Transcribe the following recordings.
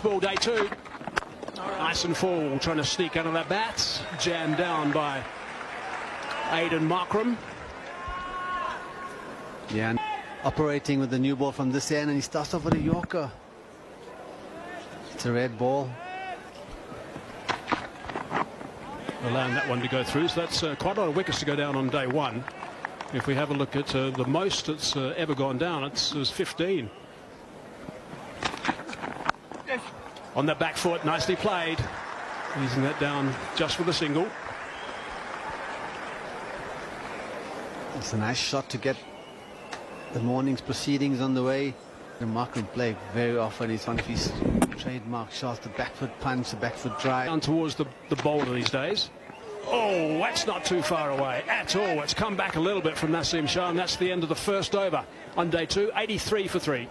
Ball day 2. Nice and full, trying to sneak out of that bat. Jammed down by Aiden Markram. Yeah, operating with the new ball from this end, and he starts off with a Yorker. It's a red ball. Allowing that one to go through, so that's quite a lot of wickets to go down on day 1. If we have a look at the most it's ever gone down, it was 15. On the back foot, nicely played. Easing that down just with a single. It's a nice shot to get the morning's proceedings on the way. The Markram play very often. It's one of his trademark shots, the back foot punch, the back foot drive. Down towards the bowler these days. Oh, that's not too far away at all. It's come back a little bit from Naseem Shah, and that's the end of the first over on day 2. 83 for 3.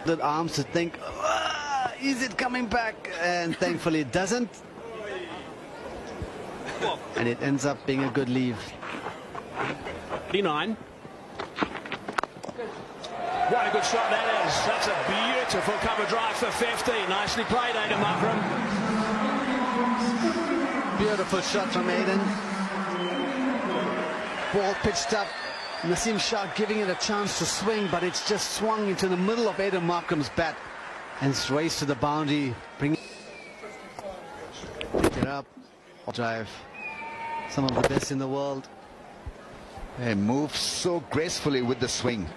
The arms to think, is it coming back? And thankfully it doesn't. And it ends up being a good leave. 89. What a good shot that is. That's a beautiful cover drive for 50. Nicely played, Aiden Markram. Beautiful shot from Aiden. Ball pitched up. Naseem Shah giving it a chance to swing, but it's just swung into the middle of Aiden Markram's bat. And it's raced to the boundary. Pick it up. Drive. Some of the best in the world. He moves so gracefully with the swing.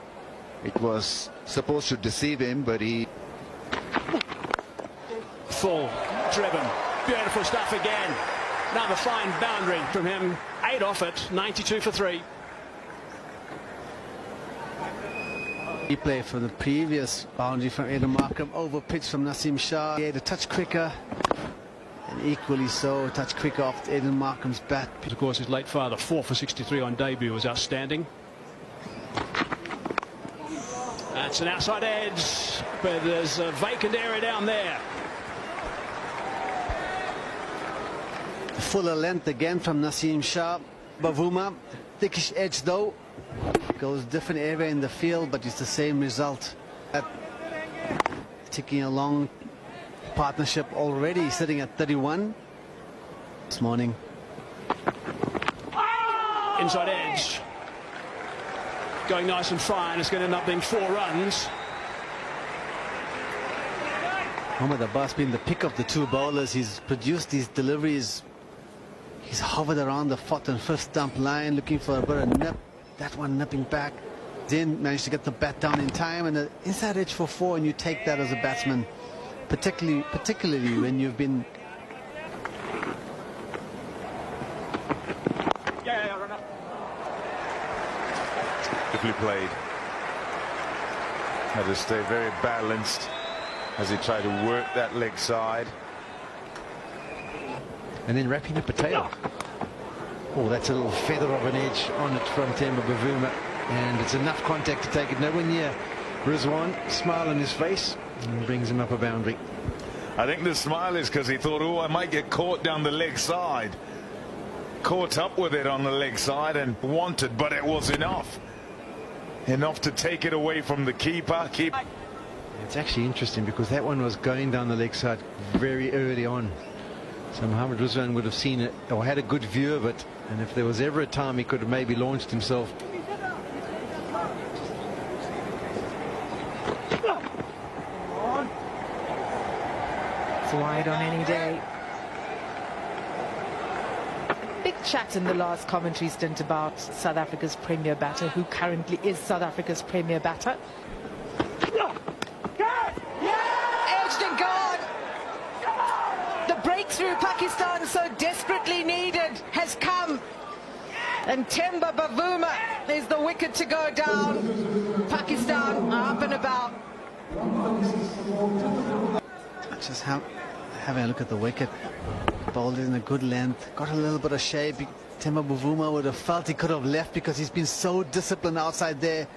It was supposed to deceive him, but he... Full, driven, beautiful stuff again. Another fine boundary from him. 8 off it, 92 for 3. Replay for the previous boundary from Aiden Markram. Over pitch from Naseem Shah. He had a touch quicker. And equally so, a touch quicker off Aiden Markram's bat. Of course, his late father, 4 for 63 on debut, was outstanding. That's an outside edge, but there's a vacant area down there. Fuller length again from Naseem Shah. Bavuma, thickish edge though. Goes different area in the field, but it's the same result. Ticking along. Partnership already sitting at 31 this morning. Inside edge. Going nice and fine. It's going to end up being 4 runs. Mohammad Abbas being the pick of the 2 bowlers. He's produced these deliveries. He's hovered around the 4th and 5th stump line looking for a bit of nip. That one nipping back. Then managed to get the bat down in time, and the inside edge for 4, and you take that as a batsman. Particularly when you've been beautifully played. Had to stay very balanced as he tried to work that leg side. And then wrapping up a tail. Oh, that's a little feather of an edge on it from Temba Bavuma, and it's enough contact to take it nowhere near Rizwan. Smile on his face and brings him up a boundary. I think the smile is because he thought, oh, I might get caught down the leg side. Caught up with it on the leg side and wanted, but it was enough. Enough to take it away from the keeper. It's actually interesting because that one was going down the leg side very early on. So Mohammad Rizwan would have seen it or had a good view of it. And if there was ever a time he could have maybe launched himself. It's wide on any day. Big chat in the last commentary stint about South Africa's premier batter, who currently is South Africa's premier batter. Edged and gone. The breakthrough Pakistan so desperately needed has come. And Temba Bavuma is the wicket to go down. Pakistan are up and about. just having a look at the wicket. Bowled in a good length, got a little bit of shape. Temba Bavuma would have felt he could have left because he's been so disciplined outside there.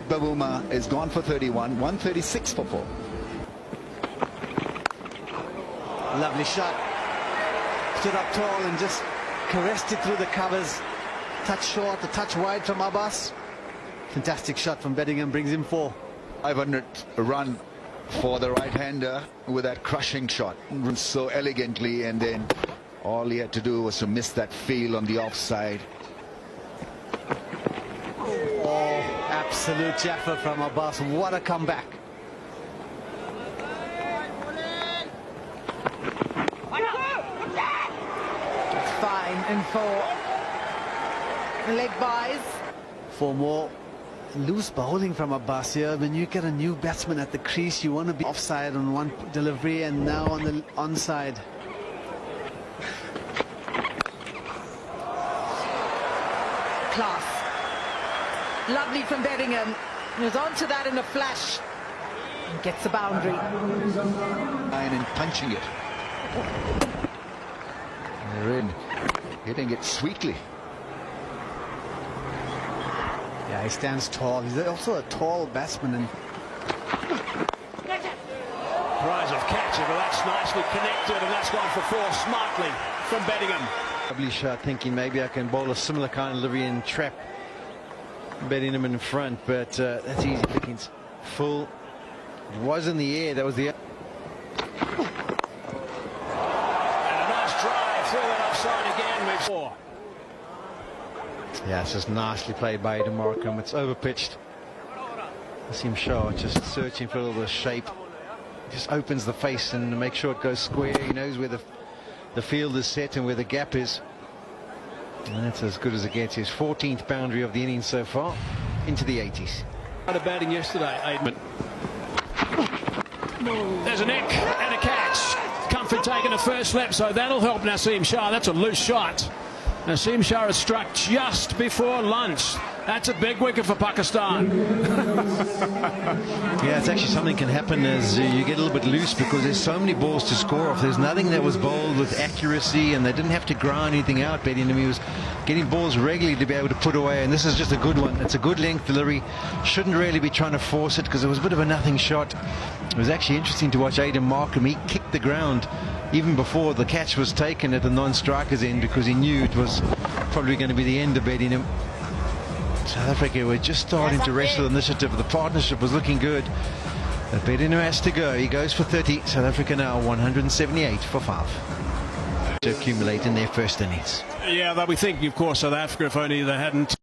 Bavuma is gone for 31, 136 for 4. Lovely shot. Stood up tall and just caressed it through the covers. Touch short, a touch wide from Abbas. Fantastic shot from Bedingham, brings him 4. 500 run for the right-hander with that crushing shot. Runs so elegantly, and then all he had to do was to miss that feel on the offside. Oh, absolute jaffa from Abbas. What a comeback. Fine and 4. Leg buys. For more loose bowling from Abbas here. When you get a new batsman at the crease, you want to be offside on one delivery and now on the onside. Class. Lovely from Bedingham. He was onto that in a flash. And gets a boundary. And punching it. They're in. Hitting it sweetly. Yeah, he stands tall. He's also a tall batsman. And Prize of catch, but that's nicely connected, and that's gone for 4 smartly from Bedingham. Lovely shot, thinking maybe I can bowl a similar kind of delivery and trap Bedingham in front, but that's easy pickings. Full. It was in the air. That was the. And a nice drive through that offside again with 4. Yeah, it's just nicely played by Aiden Markham. It's overpitched. Naseem Shah just searching for a little bit of shape. Just opens the face and makes sure it goes square. He knows where the field is set and where the gap is. And that's as good as it gets. His 14th boundary of the innings so far, into the 80s. Out of batting yesterday, Aiden. There's a nick and a catch. Comfort taking a first slip, so that'll help Naseem Shah. That's a loose shot. Naseem Shah has struck just before lunch. That's a big wicket for Pakistan. Yeah, it's actually something can happen as you get a little bit loose because there's so many balls to score off. There's nothing that was bowled with accuracy, and they didn't have to grind anything out. Bedingham, he was getting balls regularly to be able to put away, and this is just a good one. It's a good length delivery. Shouldn't really be trying to force it because it was a bit of a nothing shot. It was actually interesting to watch Aiden Markham. He kicked the ground even before the catch was taken at the non-striker's end because he knew it was probably going to be the end of Bedingham. South Africa were just starting to wrestle initiative. The partnership was looking good. But Bedingham has to go. He goes for 30. South Africa now 178 for 5 to accumulate in their first innings. Yeah, they'll be thinking, of course, South Africa, if only they hadn't